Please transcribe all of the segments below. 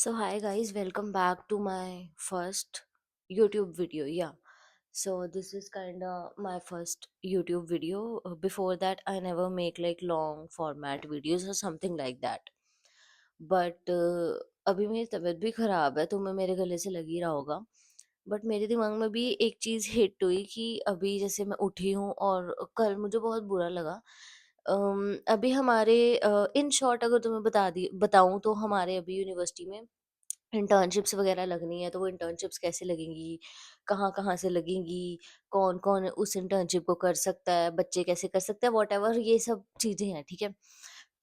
So hi guys, welcome back to my first YouTube video. Yeah. So this is kind of my first YouTube video. Before that I never make like long format videos or something like that. But अभी मेरी तबीयत भी ख़राब है, तुम्हें मेरे गले से लग ही रहा होगा। बट मेरे दिमाग में भी एक चीज़ हिट हुई कि अभी जैसे मैं उठी हूँ और कल मुझे बहुत बुरा लगा। अभी हमारे इन शॉर्ट अगर तुम्हें बताऊँ तो हमारे अभी यूनिवर्सिटी में इंटर्नशिप्स वगैरह लगनी है, तो वो इंटर्नशिप्स कैसे लगेंगी, कहाँ-कहाँ से लगेंगी, कौन-कौन उस इंटर्नशिप को कर सकता है, बच्चे कैसे कर सकते हैं, व्हाटएवर ये सब चीज़ें हैं, ठीक है?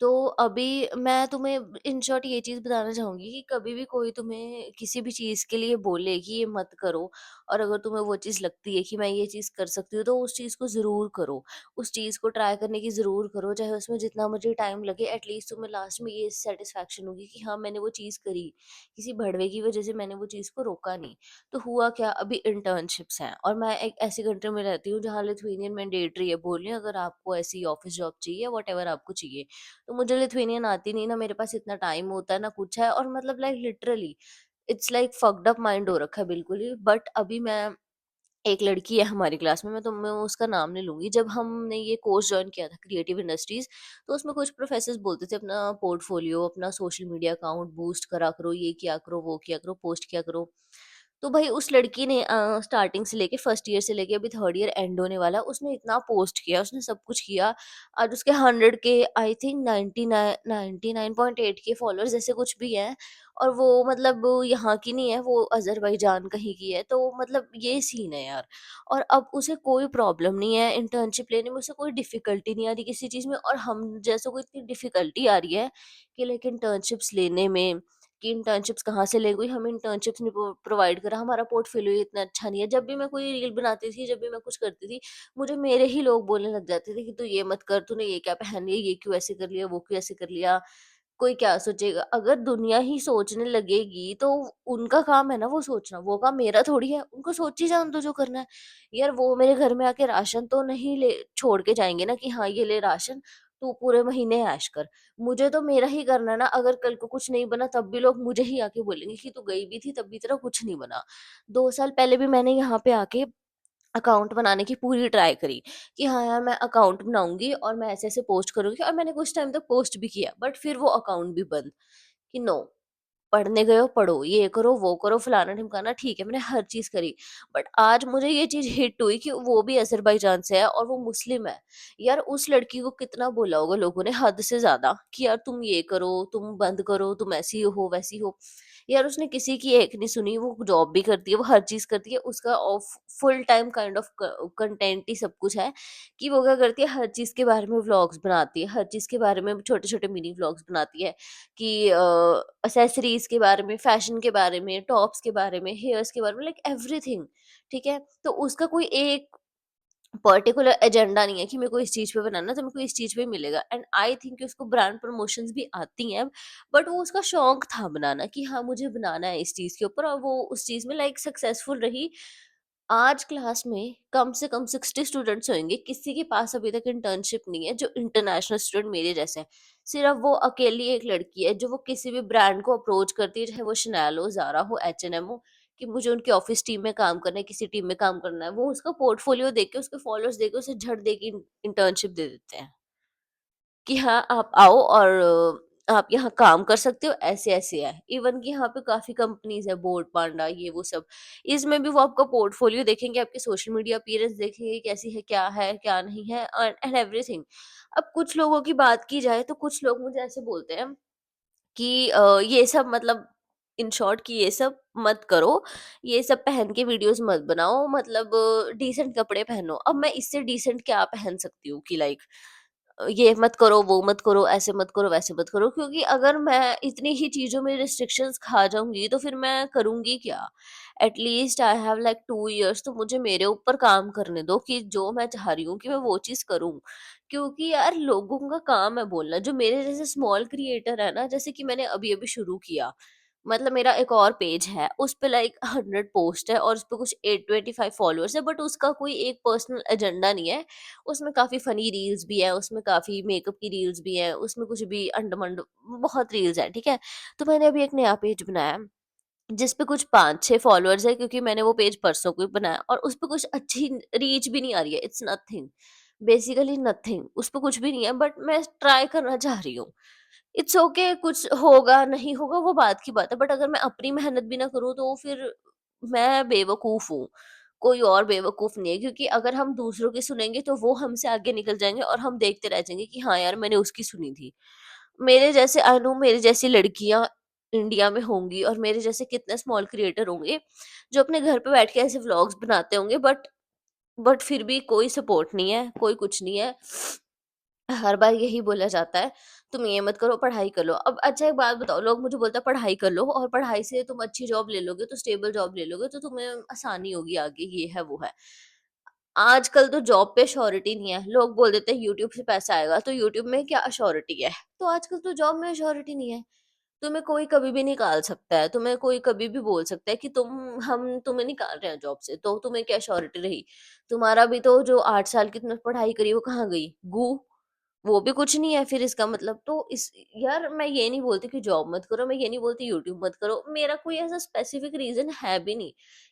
तो अभी मैं तुम्हें इन शॉर्ट ये चीज़ बताना चाहूँगी कि कभी भी कोई तुम्हें किसी भी चीज़ के लिए बोले कि ये मत करो और अगर तुम्हें वो चीज़ लगती है कि मैं ये चीज़ कर सकती हूँ, तो उस चीज़ को ज़रूर करो। उस चीज़ को ट्राई करने की ज़रूर करो, चाहे उसमें जितना मुझे टाइम लगे, एटलीस्ट तुम्हें लास्ट में ये सैटिस्फैक्शन होगी कि हाँ, मैंने वो चीज़ करी। किसी भड़वे की वजह से मैंने वो चीज़ को रोका नहीं। तो हुआ क्या, अभी इंटर्नशिप्स हैं और मैं एक ऐसी कंट्री में रहती हूँ जहाँ लिथुआनियन मैंडेटरी है। बोल रही हूँ अगर आपको ऐसी ऑफ़िस जॉब चाहिए, व्हाटएवर आपको चाहिए। तो मुझे लिथुआनियन आती नहीं, ना मेरे पास इतना टाइम होता है, ना कुछ है और मतलब like literally it's like fucked up mind हो रखा है बिल्कुल ही। बट अभी मैं एक लड़की है हमारी क्लास में, मैं उसका नाम नहीं लूँगी। जब हमने ये कोर्स जॉइन किया था क्रिएटिव इंडस्ट्रीज़, तो उसमें कुछ प्रोफ़ेसर्स बोलते थे अपना पोर्टफ़ोलियो, अपना सोशल मीडिया अकाउंट बूस्ट करा करो, ये किया करो, वो किया करो, पोस्ट किया करो। तो भई उस लड़की ने स्टार्टिंग से लेके फर्स्ट ईयर से लेके अभी थर्ड ईयर एंड होने वाला है, उसने इतना पोस्ट किया, उसने सब कुछ किया। आज उसके 100 के आई थिंक 99.8 के फॉलोअर्स ऐसे कुछ भी हैं और वो मतलब यहाँ की नहीं है, वो अज़रबैजान कहीं की है। तो मतलब ये सीन है यार। और अब उसे कोई प्रॉब्लम नहीं है इंटर्नशिप लेने में, उसे कोई डिफ़िकल्टी नहीं आ रही किसी चीज़ में और हम जैसों को इतनी डिफ़िकल्टी आ रही है कि लाइक इंटर्नशिप्स लेने में कि इंटर्नशिप्स कहाँ से ले, कोई हमें इंटर्नशिप्स नहीं प्रोवाइड करा, हमारा पोर्टफोलियो इतना अच्छा नहीं है। जब भी मैं कोई रील बनाती थी, जब भी मैं कुछ करती थी, मुझे मेरे ही लोग बोलने लग जाते थे कि तू ये मत कर, तूने ये क्या पहन लिया, ये क्यों ऐसे कर लिया, वो क्यों ऐसे कर लिया, कोई क्या सोचेगा। अगर दुनिया ही सोचने लगेगी तो उनका काम है ना वो सोचना, वो काम मेरा थोड़ी है, उनको सोची जान दो जो करना है। यार वो मेरे घर में आके राशन तो नहीं ले छोड़ के जाएंगे ना कि हाँ ये ले राशन, तू पूरे महीने ऐश कर। मुझे तो मेरा ही करना है ना, अगर कल को कुछ नहीं बना तब भी लोग मुझे ही आके बोलेंगे कि तू गई भी थी तब भी तेरा कुछ नहीं बना। 2 साल पहले भी मैंने यहाँ पे आके अकाउंट बनाने की पूरी ट्राई करी कि हाँ यार मैं अकाउंट बनाऊँगी और मैं ऐसे-ऐसे पोस्ट करूँगी और मैंने कुछ टाइम तक पोस्ट भी किया, बट फिर वो अकाउंट भी बंद कि नो, पढ़ने गए हो पढ़ो, ये करो, वो करो, फलाना-ढिमकाना, ठीक है, मैंने हर चीज़ करी। बट आज मुझे ये चीज़ हिट हुई कि वो भी अज़रबैजान से है और वो मुस्लिम है। यार उस लड़की को कितना बोला होगा लोगों ने हद से ज़्यादा कि यार तुम ये करो, तुम बंद करो, तुम ऐसी हो, वैसी हो। यार उसने किसी की एक नहीं सुनी, वो जॉब भी करती है, वो हर चीज़ करती है, उसका of full time kind of क कंटेंट ही सब कुछ है कि वो क्या करती है, हर चीज़ के बारे में व्लॉग्स बनाती है, हर चीज़ के बारे में छोटे-छोटे मिनी व्लॉग्स बनाती है कि एक्सेसरीज़ के बारे में, फैशन के बारे में, टॉप्स के बारे में, हेयर्स के बारे में, लाइक एवरीथिंग, ठीक है? तो उसका कोई एक पर्टिकुलर एजेंडा नहीं है कि मेरे को इस चीज़ पे बनाना है, तो मेरे को इस चीज़ पे मिलेगा एंड आई थिंक कि उसको ब्रांड प्रमोशंस भी आती हैं, बट वो उसका शौक था बनाना कि हाँ, मुझे बनाना है इस चीज़ के ऊपर और वो उस चीज़ में लाइक सक्सेसफुल रही। आज क्लास में कम से कम 60 स्टूडेंट्स होंगे, किसी के पास अभी तक इंटर्नशिप नहीं है जो इंटरनेशनल स्टूडेंट मेरे जैसे हैं। सिर्फ वो अकेली एक लड़की है जो वो किसी भी ब्रांड को अप्रोच करती है, चाहे वो शनेल हो, ज़ारा हो, एच&एम हो, कि मुझे उनकी ऑफिस टीम में काम करना है, किसी टीम में काम करना है। वो उसका पोर्टफोलियो देख के, उसके फॉलोअर्स देख के उसे झट दे के इंटर्नशिप दे देते हैं। कि हाँ, आप आओ और आप यहाँ काम कर सकते हो, ऐसे-ऐसे है। इवन कि यहाँ पे काफ़ी कंपनीज़ है, बोट पांडा, ये वो सब। इसमें भी वो आपका पोर्टफोलियो देखेंगे, आपके सोशल मीडिया अपीयरेंस देखेंगे, कैसी है, क्या नहीं है एंड एवरीथिंग। अब कुछ लोगों की बात की जाए, तो कुछ लोग मुझे ऐसे बोलते हैं कि ये सब मतलब इन शॉर्ट कि ये सब मत करो, ये सब पहन के वीडियोज़ मत बनाओ, मतलब डिसेंट कपड़े पहनो। अब मैं इससे डिसेंट क्या पहन सकती हूँ कि लाइक ये मत करो, वो मत करो, ऐसे मत करो, वैसे मत करो, क्योंकि अगर मैं इतनी ही चीज़ों में रिस्ट्रिक्शंस खा जाऊँगी, तो फिर मैं करूँगी क्या? At least I have like 2 years, तो मुझे मेरे ऊपर काम करने दो कि जो मैं चाह रही हूँ कि मैं वो चीज़ करूँ। क्योंकि यार लोगों का काम है बोलना, जो मेरे जैसे स्मॉल क्रिएटर है ना, जैसे कि मैंने अभी-अभी शुरू किया। मतलब मेरा एक और पेज है, उस पे लाइक 100 पोस्ट है और उस पे कुछ 825 फॉलोअर्स है, बट उसका कोई एक पर्सनल एजेंडा नहीं है। उसमें काफ़ी फ़नी रील्स भी हैं, उसमें काफ़ी मेकअप की रील्स भी हैं, उसमें कुछ भी अंड-मंड बहुत रील्स हैं, ठीक है? तो मैंने अभी एक नया पेज बनाया है, जिस पे कुछ 5-6 फॉलोअर्स हैं, क्योंकि मैंने वो पेज परसों को ही बनाया और उस पे कुछ अच्छी रीच भी नहीं आ रही है, इट्स नथिंग, बेसिकली नथिंग, उस पे कुछ भी नहीं है, बट मैं ट्राई करना चाह रही हूँ। इट्स ओके, कुछ होगा नहीं होगा वो बात की बात है, बट अगर मैं अपनी मेहनत भी ना करूँ तो फिर मैं बेवकूफ हूँ, कोई और बेवकूफ नहीं है, क्योंकि अगर हम दूसरों की सुनेंगे तो वो हमसे आगे निकल जाएंगे और हम देखते रह जाएंगे कि हाँ यार मैंने उसकी सुनी थी। मेरे जैसे आई नो मेरे जैसी लड़कियां इंडिया में होंगी और मेरे जैसे कितने स्मॉल क्रिएटर होंगे जो अपने घर पे बैठ के ऐसे व्लॉग्स बनाते होंगे, बट फिर भी कोई सपोर्ट नहीं है, कोई कुछ नहीं है। हर बार यही बोला जाता है, तुम ये मत करो, पढ़ाई कर लो। अब अच्छा एक बात बताओ, लोग मुझे बोलते हैं पढ़ाई कर लो और पढ़ाई से तुम अच्छी जॉब ले लोगे, तो स्टेबल जॉब ले लोगे, तो तुम्हें आसानी होगी आगे, ये है, वो है। आजकल तो जॉब पे श्योरिटी नहीं है। लोग बोल देते हैं यूट्यूब से पैसा आएगा, तो यूट्यूब में क्या अश्योरिटी है? तो आजकल तो जॉब में अश्योरिटी नहीं है। तुम्हें कोई कभी भी निकाल सकता है, तुम्हें कोई कभी भी बोल सकता है कि हम तुम्हें निकाल रहे हैं जॉब से, तो तुम्हें क्या श्योरिटी रही? तुम्हारा भी तो जो 8 साल की तुमने पढ़ाई करी वो कहाँ गई? गू। वो भी कुछ नहीं है फिर इसका मतलब। तो इस यार मैं ये नहीं बोलती कि जॉब मत करो, मैं ये नहीं बोलती यूट्यूब मत करो। मेरा कोई ऐसा स्पेसिफिक रीज़न है भी नहीं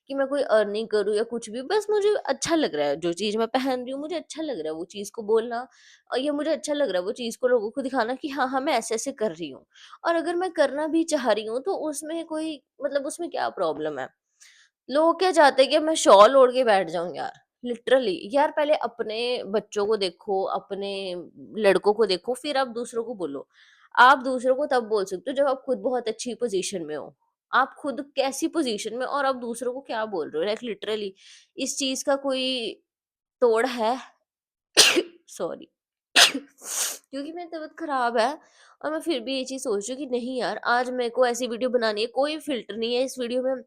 कि मैं कोई अर्निंग करूँ या कुछ भी। बस मुझे अच्छा लग रहा है, जो चीज़ मैं पहन रही हूँ मुझे अच्छा लग रहा है वो चीज़ को बोलना, और ये मुझे अच्छा लग रहा है वो चीज़ को लोगों को दिखाना कि हाँ, हाँ, मैं ऐसे-ऐसे कर रही हूँ। और अगर मैं करना भी चाह रही हूँ तो उसमें कोई मतलब उसमें क्या प्रॉब्लम है? लोग क्या चाहते हैं कि मैं शॉल ओढ़ के बैठ जाऊँ यार, लिटरली। यार पहले अपने बच्चों को देखो, अपने लड़कों को देखो, फिर आप दूसरों को बोलो। आप दूसरों को तब बोल सकते हो जब आप खुद बहुत अच्छी पोज़ीशन में हो। आप खुद कैसी पोज़ीशन में और आप दूसरों को क्या बोल रहे हो? लाइक लिटरली इस चीज़ का कोई तोड़ है? सॉरी। क्योंकि मेरी तबीयत खराब है और मैं फिर भी ये चीज़ सोच रही हूँ कि नहीं यार, आज मेरे को ऐसी वीडियो बनानी है, कोई फ़िल्टर नहीं है इस वीडियो में,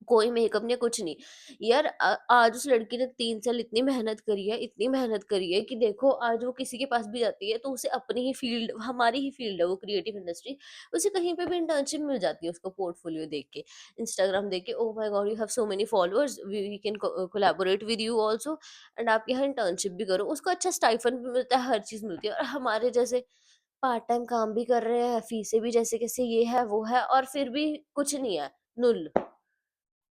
कोई मेकअप नहीं, कुछ नहीं। यार आज उस लड़की ने 3 साल इतनी मेहनत करी है, इतनी मेहनत करी है कि देखो आज वो किसी के पास भी जाती है तो उसे अपनी ही फ़ील्ड, हमारी ही फ़ील्ड है वो क्रिएटिव इंडस्ट्री, उसे कहीं पे भी इंटर्नशिप मिल जाती है उसको पोर्टफोलियो देख के, इंस्टाग्राम देख के, oh my God you have so many followers, we can collaborate with you also and आप यहाँ इंटर्नशिप भी करो। उसको अच्छा स्टाइपेंड भी मिलता है, हर चीज़ मिलती है, और हमारे जैसे पार्ट टाइम काम भी कर रहे हैं, फीसें भी जैसे कैसे ये है, वो है, और फिर भी कुछ नहीं है, नुल।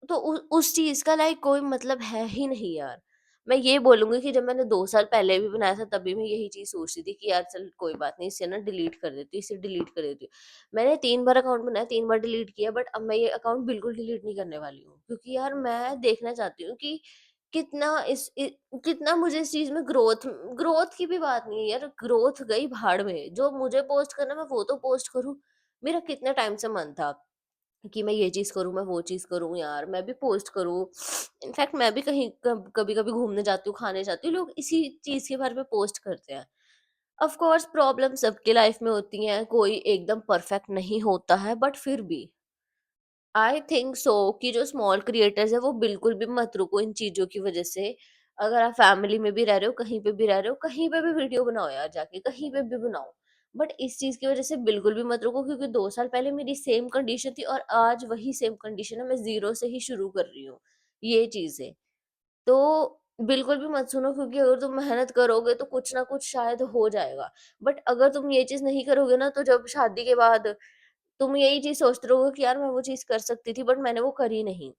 तो उस चीज़ का लाइक कोई मतलब है ही नहीं यार। मैं ये बोलूँगी कि जब मैंने 2 साल पहले भी बनाया था तभी मैं यही चीज़ सोचती थी कि यार चल कोई बात नहीं, इसे ना डिलीट कर देती हूँ, इसे डिलीट कर देती हूँ। मैंने 3 बार अकाउंट बनाया, 3 बार डिलीट किया, बट अब मैं ये अकाउंट बिल्कुल डिलीट नहीं करने वाली हूँ। क्योंकि यार मैं देखना चाहती हूँ कि कितना कितना मुझे इस चीज़ में ग्रोथ ग्रोथ की भी बात नहीं है यार, ग्रोथ गई भाड़ में। जो मुझे पोस्ट करना है मैं वो तो पोस्ट करूँ। मेरा कितने टाइम से मन था कि मैं ये चीज़ करूँ, मैं वो चीज़ करूँ यार, मैं भी पोस्ट करूँ। इनफैक्ट मैं भी कहीं कभी-कभी घूमने जाती हूँ, खाने जाती हूँ, लोग इसी चीज़ के बारे में पोस्ट करते हैं। ऑफ़ कोर्स प्रॉब्लम सबकी लाइफ़ में होती हैं, कोई एकदम परफेक्ट नहीं होता है, बट फिर भी आई थिंक सो कि जो स्मॉल क्रिएटर्स हैं वो बिल्कुल भी मत रुको इन चीज़ों की वज़ह से। अगर आप फैमिली में भी रह रहे हो, कहीं पे भी रह रहे हो, कहीं पे भी वीडियो बनाओ यार जाके, कहीं पे भी बनाओ। बट इस चीज़ की वज़ह से बिल्कुल भी मत रुको, क्योंकि 2 साल पहले मेरी सेम कंडीशन थी और आज वही सेम कंडीशन है, मैं ज़ीरो से ही शुरू कर रही हूँ, ये चीज़ है। तो बिल्कुल भी मत सुनो, क्योंकि अगर तुम मेहनत करोगे तो कुछ ना कुछ शायद हो जाएगा। बट अगर तुम ये चीज़ नहीं करोगे ना, तो जब शादी के बाद तुम यही चीज़ सोचते रहोगे कि यार मैं वो चीज़ कर सकती थी बट मैंने वो करी नहीं।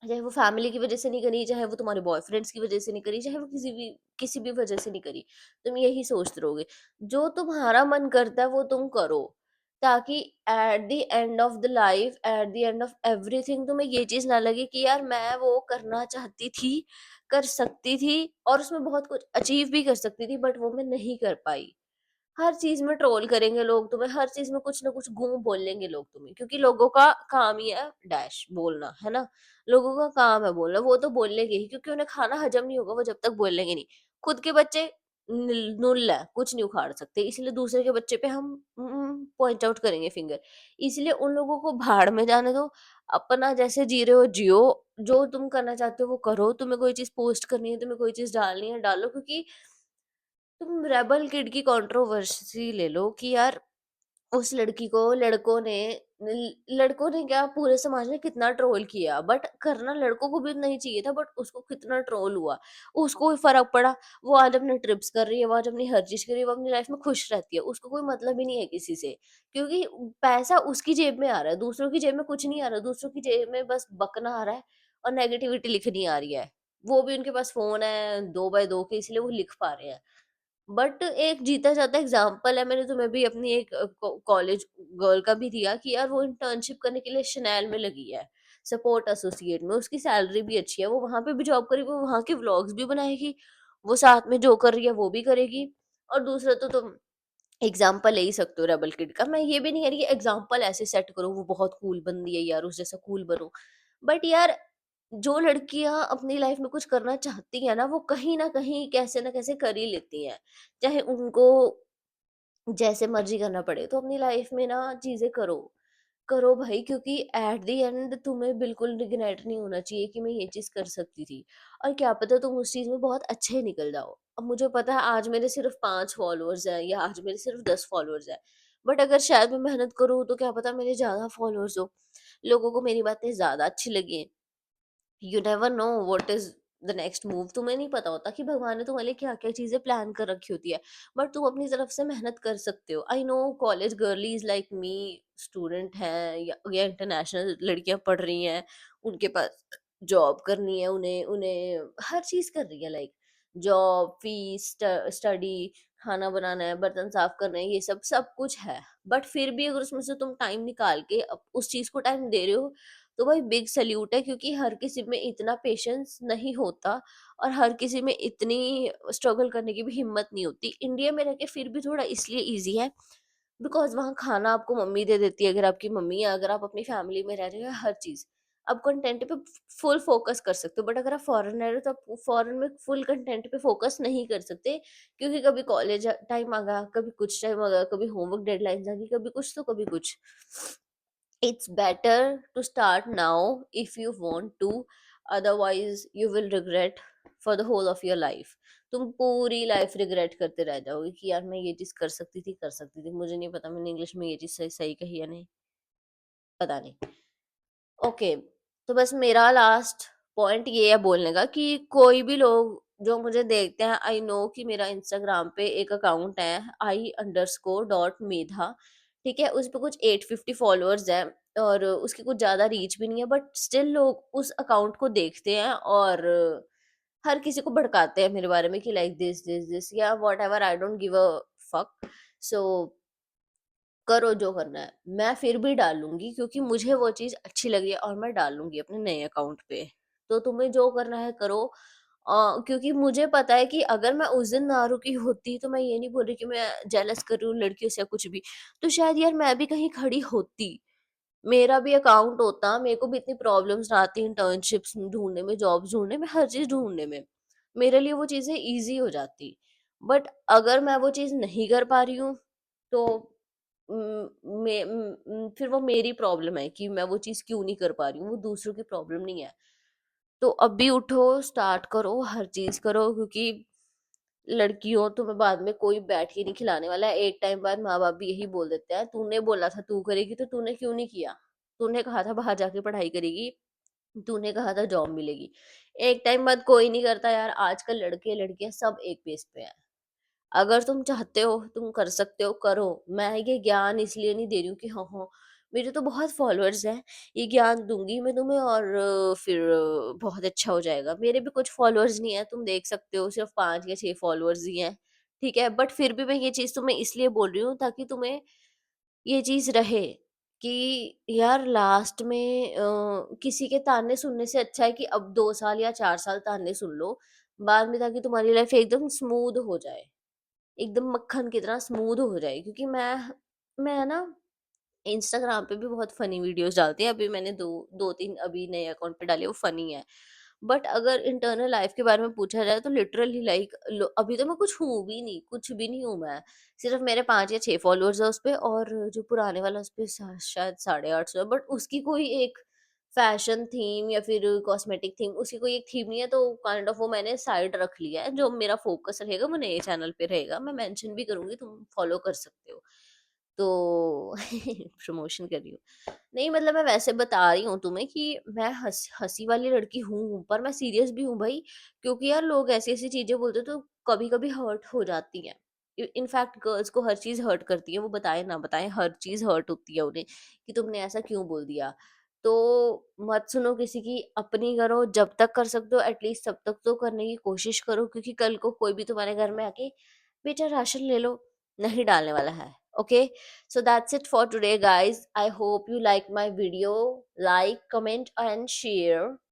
चाहे वो फैमिली की वज़ह से नहीं करी, चाहे वो तुम्हारे बॉयफ्रेंड्स की वज़ह से नहीं करी, चाहे वो किसी भी वज़ह से नहीं करी। तुम यही सोचते रहोगे। जो तुम्हारा मन करता है वो तुम करो। ताकि at the end of the life, at the end of everything तुम्हें ये चीज़ ना लगे कि यार मैं वो करना चाहती थी, कर सकती थी और उसमें बहुत कुछ अचीव भी कर सकती थी, बट वो मैं नहीं कर पाई। हर चीज़ में ट्रोल करेंगे लोग तुम्हें, हर चीज़ में कुछ ना कुछ बोलेंगे लोग तुम्हें, क्योंकि लोगों का काम ही है डैश बोलना, है ना? लोगों का काम है बोलना, वो तो बोलेंगे ही, क्योंकि उन्हें खाना हजम नहीं होगा वो जब तक बोलेंगे नहीं। खुद के बच्चे नुल्ल है, कुछ नहीं उखाड़ सकते, इसलिए दूसरे के बच्चे पे हम पॉइंट आउट करेंगे फिंगर। इसलिए उन लोगों को भाड़ में जाने दो, अपना जैसे जी रहे हो जियो, जो तुम करना चाहते हो वो करो, तुम्हें कोई चीज़ पोस्ट करनी है, तुम्हें कोई चीज़ डालनी है डालो, क्योंकि तुम रेबल किड की कंट्रोवर्सी ले लो कि यार उस लड़की को लड़कों ने क्या, पूरे समाज ने कितना ट्रोल किया, बट करना लड़कों को भी नहीं चाहिए था, बट उसको कितना ट्रोल हुआ, उसको कोई फर्क पड़ा। वो आज अपने ट्रिप्स कर रही है, वो आज अपनी हर चीज कर रही है, वो अपनी लाइफ में खुश रहती है, उसको कोई मतलब ही नहीं है किसी से, क्योंकि पैसा उसकी जेब में आ रहा है, दूसरों की जेब में कुछ नहीं आ रहा, दूसरों की जेब में बस बकना आ रहा है और नेगेटिविटी लिखनी आ रही है। वो भी उनके पास फोन है 2x2 के, इसलिए वो लिख पा रहे हैं। बट एक जीता जाता एग्जाम्पल है, मैंने तुम्हें भी अपनी एक कॉलेज गर्ल का भी दिया कि यार वो इंटर्नशिप करने के लिए शनैल में लगी है, सपोर्ट एसोसिएट में, उसकी सैलरी भी अच्छी है, वो वहां पे भी जॉब करेगी, वो वहां के व्लॉग्स भी बनाएगी, वो साथ में जो कर रही है वो भी करेगी। और दूसरा तो तुम एग्जाम्पल ले ही सकते हो रेबल किड का, मैं ये भी नहीं कह रही एग्जाम्पल ऐसे सेट करो वो बहुत कूल बंदी है यार, उस जैसा कूल बनो, बट यार जो लड़कियां अपनी लाइफ में कुछ करना चाहती है ना, वो कहीं ना कहीं कैसे ना कैसे कर ही लेती हैं, चाहे उनको जैसे मर्जी करना पड़े। तो अपनी लाइफ में ना चीजें करो, करो भाई, क्योंकि एट द एंड तुम्हें बिल्कुल रिग्रेट नहीं होना चाहिए कि मैं ये चीज कर सकती थी। और क्या पता तुम उस चीज में बहुत अच्छे निकल जाओ। अब मुझे पता है आज मेरे सिर्फ 5 फॉलोअर्स हैं या आज मेरे सिर्फ 10 फॉलोअर्स हैं, बट अगर शायद मैं मेहनत करूँ तो क्या पता मेरे ज्यादा फॉलोअर्स हो, लोगों को मेरी बातें ज्यादा अच्छी लगी। You never know what is the next move, तुम्हें नहीं पता होता कि भगवान ने तुम्हारे लिए क्या क्या चीजें प्लान कर रखी होती है, बट तुम अपनी तरफ से मेहनत कर सकते हो। I know college girlies like me, student हैं या इंटरनेशनल लड़कियां पढ़ रही हैं, उनके पास जॉब करनी है, उन्हें उन्हें हर चीज कर रही है, लाइक जॉब, फीस, स्टडी, खाना बनाना है, बर्तन साफ करना है, ये सब सब कुछ है। बट फिर भी अगर उसमें से तुम टाइम निकाल के उस चीज को टाइम दे रहे हो, तो भाई बिग सैल्यूट है, क्योंकि हर किसी में इतना पेशेंस नहीं होता और हर किसी में इतनी स्ट्रगल करने की भी हिम्मत नहीं होती। इंडिया में रह के फिर भी थोड़ा इसलिए इजी है बिकॉज वहाँ खाना आपको मम्मी दे देती है, अगर आपकी मम्मी है, अगर आप अपनी फैमिली में रह रहे हो, हर चीज आप कंटेंट पे फुल फोकस कर सकते हो। बट अगर आप फॉरेन रह रहे हो तो आप फॉरेन में फुल कंटेंट पे फोकस नहीं कर सकते, क्योंकि कभी कॉलेज टाइम आ गया, कभी कुछ टाइम आ गया, कभी होमवर्क डेडलाइंस आ गई, कभी कुछ तो कभी कुछ। it's better to start now if you want to, otherwise you will regret for the whole of your life। तुम पूरी लाइफ रिग्रेट करते रह जाओगे कि यार मैं ये चीज कर सकती थी, मुझे नहीं पता मैंने इंग्लिश में ये चीज सही सही कही या नहीं, पता नहीं। ओके, तो बस मेरा लास्ट पॉइंट ये है बोलने का कि कोई भी लोग जो मुझे देखते हैं, आई नो कि मेरा इंस्टाग्राम पे एक अकाउंट है I_.मेधा, ठीक है, उस पे कुछ 850 फॉलोअर्स है और उसकी कुछ ज्यादा रीच भी नहीं है, बट स्टिल लोग उस अकाउंट को देखते हैं और हर किसी को भड़काते हैं मेरे बारे में कि लाइक दिस या whatever, I don't give a fuck. So करो जो करना है, मैं फिर भी डालूंगी क्योंकि मुझे वो चीज अच्छी लगी है और मैं डालूंगी अपने नए अकाउंट पे। तो तुम्हें जो करना है करो। क्योंकि मुझे पता है कि अगर मैं उस दिन ना रुकी होती, तो मैं ये नहीं बोल रही कि मैं जेलस कर रही हूँ लड़कियों से या कुछ भी, तो शायद यार मैं भी कहीं खड़ी होती, मेरा भी अकाउंट होता, मेरे को भी इतनी प्रॉब्लम्स ना आती इंटर्नशिप्स ढूंढने में, जॉब्स ढूंढने में, हर चीज ढूंढने में, मेरे लिए वो चीजें इजी हो जाती। बट अगर मैं वो चीज नहीं कर पा रही हूँ, तो फिर वो मेरी प्रॉब्लम है कि मैं वो चीज क्यों नहीं कर पा रही हूँ, वो दूसरों की प्रॉब्लम नहीं है। तो अभी उठो, स्टार्ट करो, हर चीज करो, क्योंकि लड़कियों तुम्हें बाद में कोई बैठ के नहीं खिलाने वाला है। एक टाइम बाद माँ बाप भी यही बोल देते हैं, तूने बोला था तू करेगी तो तूने क्यों नहीं किया, तूने कहा था बाहर जाके पढ़ाई करेगी, तूने कहा था जॉब मिलेगी। एक टाइम बाद कोई नहीं करता यार, आजकल लड़के लड़कियां सब एक पेज पे हैं। अगर तुम चाहते हो तुम कर सकते हो, करो। मैं ये ज्ञान इसलिए नहीं दे रही हूँ कि हाँ हाँ मेरे तो बहुत फॉलोअर्स हैं, ये ज्ञान दूंगी मैं तुम्हें और फिर बहुत अच्छा हो जाएगा। मेरे भी कुछ फॉलोअर्स नहीं है, तुम देख सकते हो सिर्फ 5 या 6 फॉलोअर्स ही हैं, ठीक है, बट फिर भी मैं ये चीज तुम्हें इसलिए बोल रही हूँ ताकि तुम्हें ये चीज रहे कि यार लास्ट में किसी के ताने सुनने से अच्छा है कि अब 2 साल या 4 साल ताने सुन लो बाद में, ताकि तुम्हारी लाइफ एकदम स्मूथ हो जाए, एकदम मक्खन की तरह स्मूथ हो जाए। क्योंकि मैं ना इंस्टाग्राम पे भी बहुत फनी वीडियोस डालती हैं, अभी मैंने दो तीन अभी नए अकाउंट पे डाले, वो फनी है। बट अगर इंटरनल लाइफ के बारे में पूछा जाए तो लिटरली लाइक अभी तो मैं कुछ हूँ भी नहीं, कुछ भी नहीं हूँ मैं, सिर्फ मेरे 5 या 6 फॉलोअर्स है उस पे, और जो पुराने वाला उस पे शायद 850 है, बट उसकी कोई एक फैशन थीम या फिर कॉस्मेटिक थीम, उसकी कोई एक थीम नहीं है, तो काइंड ऑफ वो मैंने साइड रख लिया है। जो मेरा फोकस रहेगा वो नए चैनल पे रहेगा, मैं मेंशन भी करूंगी, तुम फॉलो कर सकते हो। तो प्रमोशन कर रही हूँ। नहीं मतलब मैं वैसे बता रही हूँ तुम्हें कि मैं हँसी वाली लड़की हूँ, पर मैं सीरियस भी हूँ भाई, क्योंकि यार लोग ऐसी-ऐसी चीज़ें बोलते हैं तो कभी-कभी हर्ट हो जाती हैं। इनफैक्ट गर्ल्स को हर चीज़ हर्ट करती है, वो बताएँ ना बताएँ, हर चीज़ हर्ट होती है उन्हें कि तुमने ऐसा क्यों बोल दिया। तो मत सुनो किसी की, अपनी करो, जब तक कर सकते हो एटलीस्ट तब तक तो करने की कोशिश करो, क्योंकि कल को कोई भी तुम्हारे घर में आके बेटा राशन ले लो नहीं डालने वाला है। Okay, so that's it for today guys. I hope you like my video. Like, comment and share.